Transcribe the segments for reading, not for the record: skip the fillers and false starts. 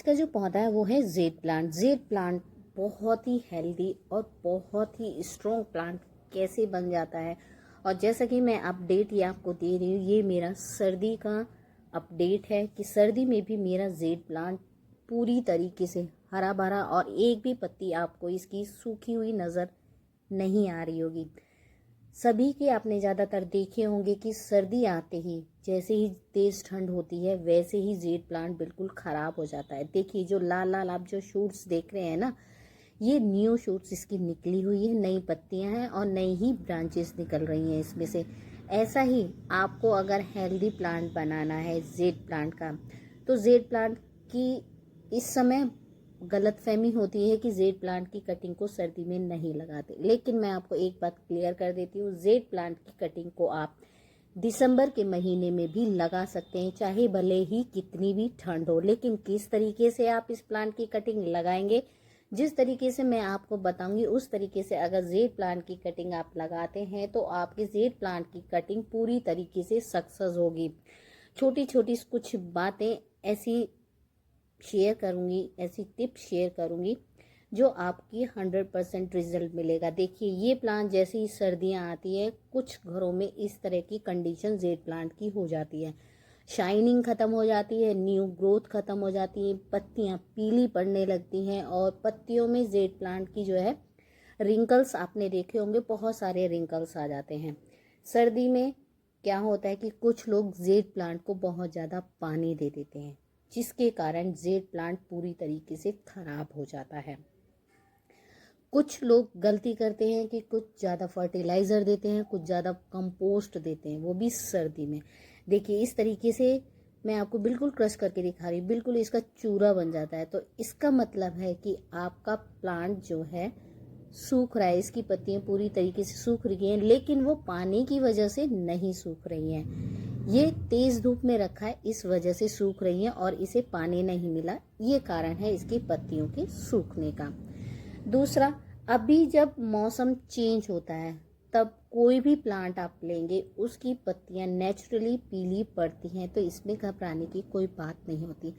आज का जो पौधा है वो है जेड प्लांट। जेड प्लांट बहुत ही हेल्दी और बहुत ही स्ट्रॉन्ग प्लांट कैसे बन जाता है। और जैसा कि मैं अपडेट ये आपको दे रही हूँ, ये मेरा सर्दी का अपडेट है कि सर्दी में भी मेरा जेड प्लांट पूरी तरीके से हरा भरा और एक भी पत्ती आपको इसकी सूखी हुई नज़र नहीं आ रही होगी। सभी के आपने ज़्यादातर देखे होंगे कि सर्दी आते ही जैसे ही तेज़ ठंड होती है वैसे ही जेड प्लांट बिल्कुल ख़राब हो जाता है। देखिए जो लाल लाल आप जो शूट्स देख रहे हैं ना, ये न्यू शूट्स इसकी निकली हुई है, नई पत्तियां हैं और नई ही ब्रांचेस निकल रही हैं इसमें से। ऐसा ही आपको अगर हेल्दी प्लांट बनाना है जेड प्लांट का, तो जेड प्लांट की इस समय गलतफहमी होती है कि जेड प्लांट की कटिंग को सर्दी में नहीं लगाते, लेकिन मैं आपको एक बात क्लियर कर देती हूँ, जेड प्लांट की कटिंग को आप दिसंबर के महीने में भी लगा सकते हैं, चाहे भले ही कितनी भी ठंड हो। लेकिन किस तरीके से आप इस प्लांट की कटिंग लगाएंगे, जिस तरीके से मैं आपको बताऊंगी उस तरीके से अगर जेड प्लांट की कटिंग आप लगाते हैं तो आपकी जेड प्लांट की कटिंग पूरी तरीके से सक्सेस होगी। छोटी छोटी कुछ बातें ऐसी शेयर करूंगी, ऐसी टिप्स शेयर करूंगी जो आपकी 100% रिजल्ट मिलेगा। देखिए ये प्लांट जैसे ही सर्दियां आती है कुछ घरों में इस तरह की कंडीशन जेड प्लांट की हो जाती है, शाइनिंग खत्म हो जाती है, न्यू ग्रोथ खत्म हो जाती है, पत्तियां पीली पड़ने लगती हैं और पत्तियों में जेड प्लांट की जो है रिंकल्स आपने देखे होंगे, बहुत सारे रिंकल्स आ जाते हैं। सर्दी में क्या होता है कि कुछ लोग जेड प्लांट को बहुत ज़्यादा पानी दे देते हैं, जिसके कारण जेड प्लांट पूरी तरीके से खराब हो जाता है। कुछ लोग गलती करते हैं कि कुछ ज़्यादा फर्टिलाइज़र देते हैं, कुछ ज़्यादा कंपोस्ट देते हैं, वो भी सर्दी में। देखिए इस तरीके से मैं आपको बिल्कुल क्रश करके दिखा रही हूँ, बिल्कुल इसका चूरा बन जाता है। तो इसका मतलब है कि आपका प्लांट जो है सूख रहा है, इसकी पत्तियां पूरी तरीके से सूख रही हैं, लेकिन वो पानी की वजह से नहीं सूख रही हैं। ये तेज धूप में रखा है इस वजह से सूख रही हैं और इसे पानी नहीं मिला, ये कारण है इसकी पत्तियों के सूखने का। दूसरा, अभी जब मौसम चेंज होता है तब कोई भी प्लांट आप लेंगे उसकी पत्तियां नेचुरली पीली पड़ती हैं, तो इसमें घबराने की कोई बात नहीं होती।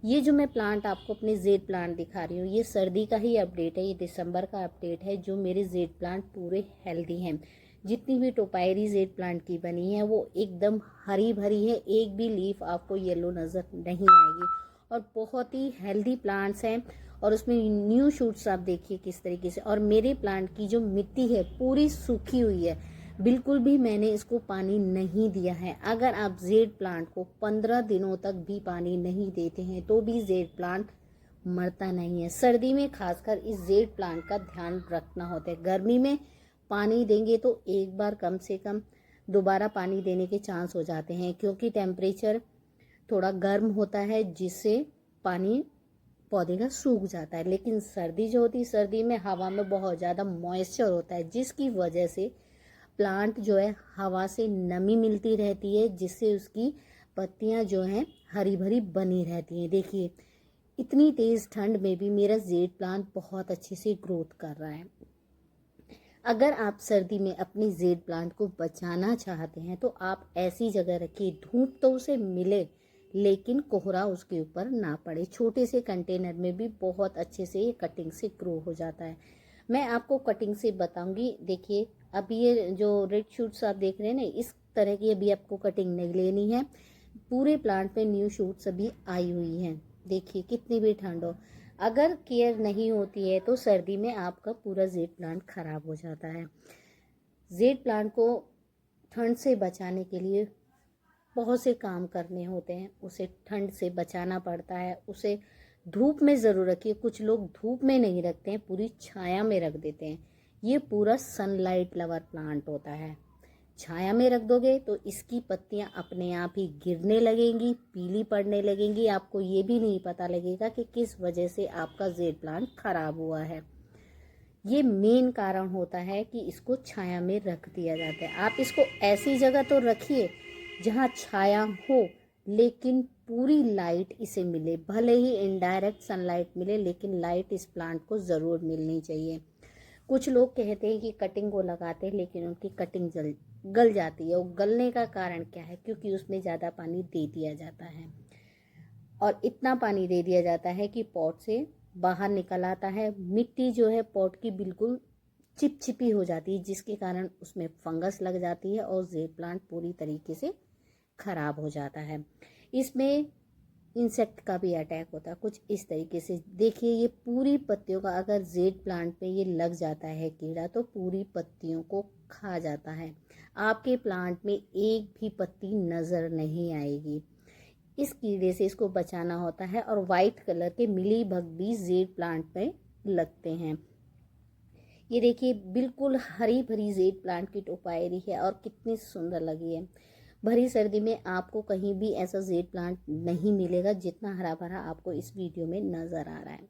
ये जो मैं प्लांट आपको अपने जेड प्लांट दिखा रही हूँ, ये सर्दी का ही अपडेट है, ये दिसंबर का अपडेट है। जो मेरे जेड प्लांट पूरे हेल्दी हैं, जितनी भी टोपायरी जेड प्लांट की बनी है वो एकदम हरी भरी है, एक भी लीफ आपको येलो नज़र नहीं आएगी और बहुत ही हेल्दी प्लांट्स हैं। और उसमें न्यू शूट्स आप देखिए किस तरीके से। और मेरे प्लांट की जो मिट्टी है पूरी सूखी हुई है, बिल्कुल भी मैंने इसको पानी नहीं दिया है। अगर आप जेड प्लांट को 15 दिनों तक भी पानी नहीं देते हैं तो भी जेड प्लांट मरता नहीं है। सर्दी में खासकर इस जेड प्लांट का ध्यान रखना होता है। गर्मी में पानी देंगे तो एक बार कम से कम दोबारा पानी देने के चांस हो जाते हैं, क्योंकि टेम्परेचर थोड़ा गर्म होता है जिससे पानी पौधे का सूख जाता है। लेकिन सर्दी जो होती है, सर्दी में हवा में बहुत ज़्यादा मॉइस्चर होता है, जिसकी वजह से प्लांट जो है हवा से नमी मिलती रहती है, जिससे उसकी पत्तियां जो हैं हरी भरी बनी रहती हैं। देखिए इतनी तेज़ ठंड में भी मेरा जेड प्लांट बहुत अच्छे से ग्रोथ कर रहा है। अगर आप सर्दी में अपनी जेड प्लांट को बचाना चाहते हैं तो आप ऐसी जगह रखिए, धूप तो उसे मिले लेकिन कोहरा उसके ऊपर ना पड़े। छोटे से कंटेनर में भी बहुत अच्छे से ये कटिंग से ग्रो हो जाता है। मैं आपको कटिंग से बताऊंगी। देखिए अब ये जो रेड शूट्स आप देख रहे हैं ना, इस तरह की अभी आपको कटिंग नहीं लेनी है। पूरे प्लांट पे न्यू शूट्स अभी आई हुई हैं। देखिए कितनी भी ठंड हो, अगर केयर नहीं होती है तो सर्दी में आपका पूरा जेड प्लांट खराब हो जाता है। जेड प्लांट को ठंड से बचाने के लिए बहुत से काम करने होते हैं, उसे ठंड से बचाना पड़ता है। उसे धूप में ज़रूर रखिए, कुछ लोग धूप में नहीं रखते हैं, पूरी छाया में रख देते हैं। ये पूरा सनलाइट लवर प्लांट होता है। छाया में रख दोगे तो इसकी पत्तियां अपने आप ही गिरने लगेंगी, पीली पड़ने लगेंगी, आपको ये भी नहीं पता लगेगा कि किस वजह से आपका जेड प्लांट खराब हुआ है। ये मेन कारण होता है कि इसको छाया में रख दिया जाता है। आप इसको ऐसी जगह तो रखिए जहाँ छाया हो लेकिन पूरी लाइट इसे मिले, भले ही इनडायरेक्ट सनलाइट मिले लेकिन लाइट इस प्लांट को ज़रूर मिलनी चाहिए। कुछ लोग कहते हैं कि कटिंग को लगाते हैं लेकिन उनकी कटिंग गल जाती है। वो गलने का कारण क्या है? क्योंकि उसमें ज़्यादा पानी दे दिया जाता है। और इतना पानी दे दिया जाता है कि पॉट से बाहर निकल आता है। मिट्टी जो है पॉट की बिल्कुल चिपचिपी हो जाती है, जिसके कारण उसमें फंगस लग जाती है और जेड प्लांट पूरी तरीके से खराब हो जाता है। इसमें इंसेक्ट का भी अटैक होता है कुछ इस तरीके से। देखिए ये पूरी पत्तियों का, अगर जेड प्लांट पे ये लग जाता है कीड़ा तो पूरी पत्तियों को खा जाता है। आपके प्लांट में एक भी पत्ती नज़र नहीं आएगी। इस कीड़े से इसको बचाना होता है। और वाइट कलर के मिलीबग भी जेड प्लांट पे लगते हैं। ये देखिए बिल्कुल हरी भरी जेड प्लांट की टोपायरी है और कितनी सुंदर लगी है। भरी सर्दी में आपको कहीं भी ऐसा जेड प्लांट नहीं मिलेगा जितना हरा भरा आपको इस वीडियो में नज़र आ रहा है।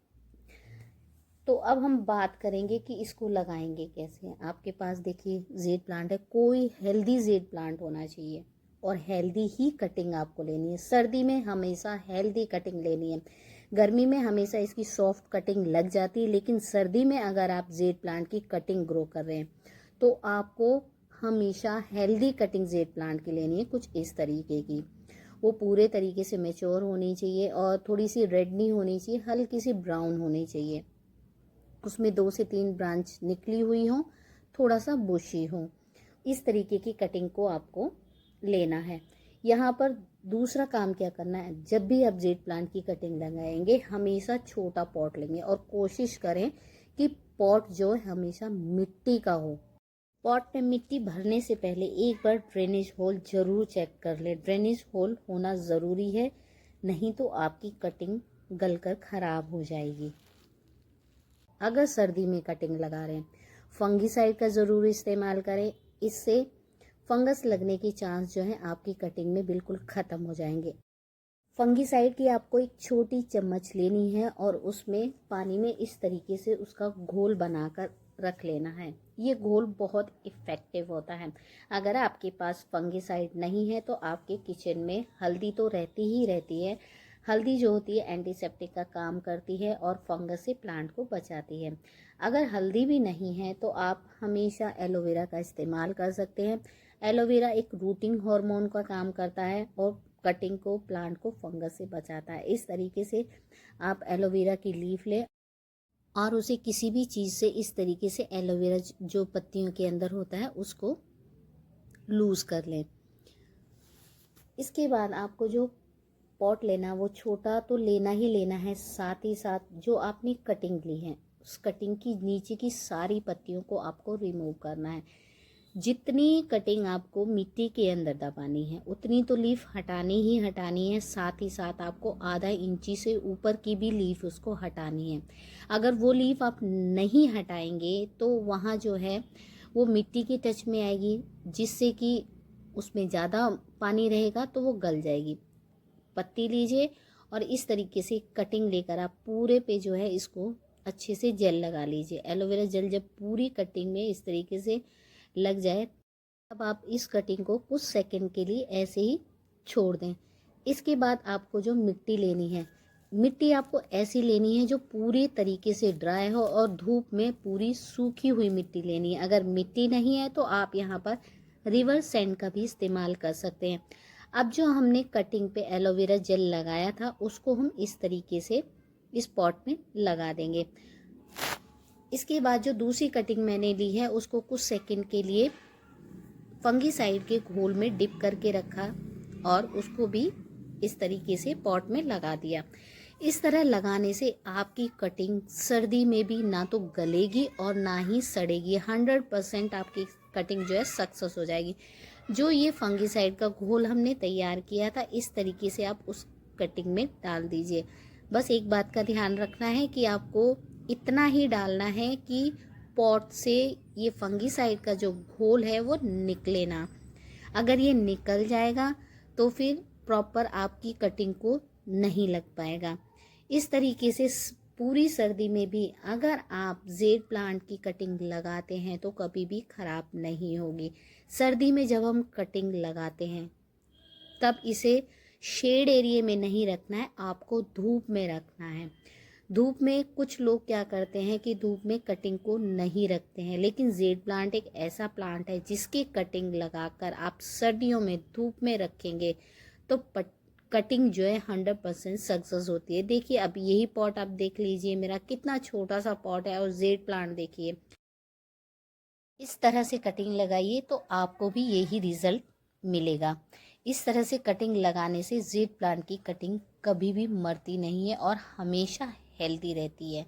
तो अब हम बात करेंगे कि इसको लगाएंगे कैसे। आपके पास देखिए जेड प्लांट है, कोई हेल्दी जेड प्लांट होना चाहिए और हेल्दी ही कटिंग आपको लेनी है। सर्दी में हमेशा हेल्दी कटिंग लेनी है। गर्मी में हमेशा इसकी सॉफ्ट कटिंग लग जाती है, लेकिन सर्दी में अगर आप जेड प्लांट की कटिंग ग्रो कर रहे हैं तो आपको हमेशा हेल्दी कटिंग जेड प्लांट की लेनी है, कुछ इस तरीके की। वो पूरे तरीके से मैच्योर होनी चाहिए और थोड़ी सी रेड नहीं होनी चाहिए, हल्की सी ब्राउन होनी चाहिए। उसमें 2 से 3 ब्रांच निकली हुई हो, थोड़ा सा बुशी हो। इस तरीके की कटिंग को आपको लेना है। यहाँ पर दूसरा काम क्या करना है, जब भी आप जेड प्लांट की कटिंग लगाएंगे हमेशा छोटा पॉट लेंगे और कोशिश करें कि पॉट जो है हमेशा मिट्टी का हो। पॉट में मिट्टी भरने से पहले एक बार ड्रेनेज होल जरूर चेक कर ले। ड्रेनेज होल होना ज़रूरी है, नहीं तो आपकी कटिंग गलकर खराब हो जाएगी। अगर सर्दी में कटिंग लगा रहे हैं फंगीसाइड का ज़रूर इस्तेमाल करें। इससे फंगस लगने की चांस जो है आपकी कटिंग में बिल्कुल ख़त्म हो जाएंगे। फंगीसाइड की आपको एक छोटी चम्मच लेनी है और उसमें पानी में इस तरीके से उसका घोल बनाकर रख लेना है। ये घोल बहुत इफ़ेक्टिव होता है। अगर आपके पास फंगीसाइड नहीं है तो आपके किचन में हल्दी तो रहती ही रहती है। हल्दी जो होती है एंटीसेप्टिक का काम करती है और फंगस से प्लांट को बचाती है। अगर हल्दी भी नहीं है तो आप हमेशा एलोवेरा का इस्तेमाल कर सकते हैं। एलोवेरा एक रूटिंग हार्मोन का काम करता है और कटिंग को, प्लांट को फंगस से बचाता है। इस तरीके से आप एलोवेरा की लीफ लें और उसे किसी भी चीज़ से इस तरीके से एलोवेरा जो पत्तियों के अंदर होता है उसको लूज़ कर लें। इसके बाद आपको जो पॉट लेना वो छोटा तो लेना ही लेना है, साथ ही साथ जो आपने कटिंग ली है उस कटिंग की नीचे की सारी पत्तियों को आपको रिमूव करना है। जितनी कटिंग आपको मिट्टी के अंदर दबानी है उतनी तो लीफ हटानी ही हटानी है। साथ ही साथ आपको आधा इंची से ऊपर की भी लीफ उसको हटानी है। अगर वो लीफ आप नहीं हटाएंगे तो वहाँ जो है वो मिट्टी के टच में आएगी, जिससे कि उसमें ज़्यादा पानी रहेगा तो वो गल जाएगी। पत्ती लीजिए और इस तरीके से कटिंग लेकर आप पूरे पे जो है इसको अच्छे से जेल लगा लीजिए। एलोवेरा जेल जब पूरी कटिंग में इस तरीके से लग जाए तब आप इस कटिंग को कुछ सेकंड के लिए ऐसे ही छोड़ दें। इसके बाद आपको जो मिट्टी लेनी है, मिट्टी आपको ऐसी लेनी है जो पूरी तरीके से ड्राई हो और धूप में पूरी सूखी हुई मिट्टी लेनी है। अगर मिट्टी नहीं है तो आप यहाँ पर रिवर सैंड का भी इस्तेमाल कर सकते हैं। अब जो हमने कटिंग पे एलोवेरा जेल लगाया था उसको हम इस तरीके से इस पॉट में लगा देंगे। इसके बाद जो दूसरी कटिंग मैंने ली है उसको कुछ सेकंड के लिए फंगीसाइड के घोल में डिप करके रखा और उसको भी इस तरीके से पॉट में लगा दिया। इस तरह लगाने से आपकी कटिंग सर्दी में भी ना तो गलेगी और ना ही सड़ेगी। 100% आपकी कटिंग जो है सक्सेस हो जाएगी। जो ये फंगीसाइड का घोल हमने तैयार किया था इस तरीके से आप उस कटिंग में डाल दीजिए। बस एक बात का ध्यान रखना है कि आपको इतना ही डालना है कि पॉट से ये फंगीसाइड का जो घोल है वो निकले ना। अगर ये निकल जाएगा तो फिर प्रॉपर आपकी कटिंग को नहीं लग पाएगा। इस तरीके से पूरी सर्दी में भी अगर आप जेड प्लांट की कटिंग लगाते हैं तो कभी भी ख़राब नहीं होगी। सर्दी में जब हम कटिंग लगाते हैं तब इसे शेड एरिया में नहीं रखना है, आपको धूप में रखना है। धूप में कुछ लोग क्या करते हैं कि धूप में कटिंग को नहीं रखते हैं, लेकिन जेड प्लांट एक ऐसा प्लांट है जिसकी कटिंग लगाकर आप सर्दियों में धूप में रखेंगे तो कटिंग जो है 100% सक्सेस होती है। देखिए अब यही पॉट आप देख लीजिए, मेरा कितना छोटा सा पॉट है और जेड प्लांट देखिए। इस तरह से कटिंग लगाइए तो आपको भी यही रिजल्ट मिलेगा। इस तरह से कटिंग लगाने से जेड प्लांट की कटिंग कभी भी मरती नहीं है और हमेशा हेल्दी रहती है।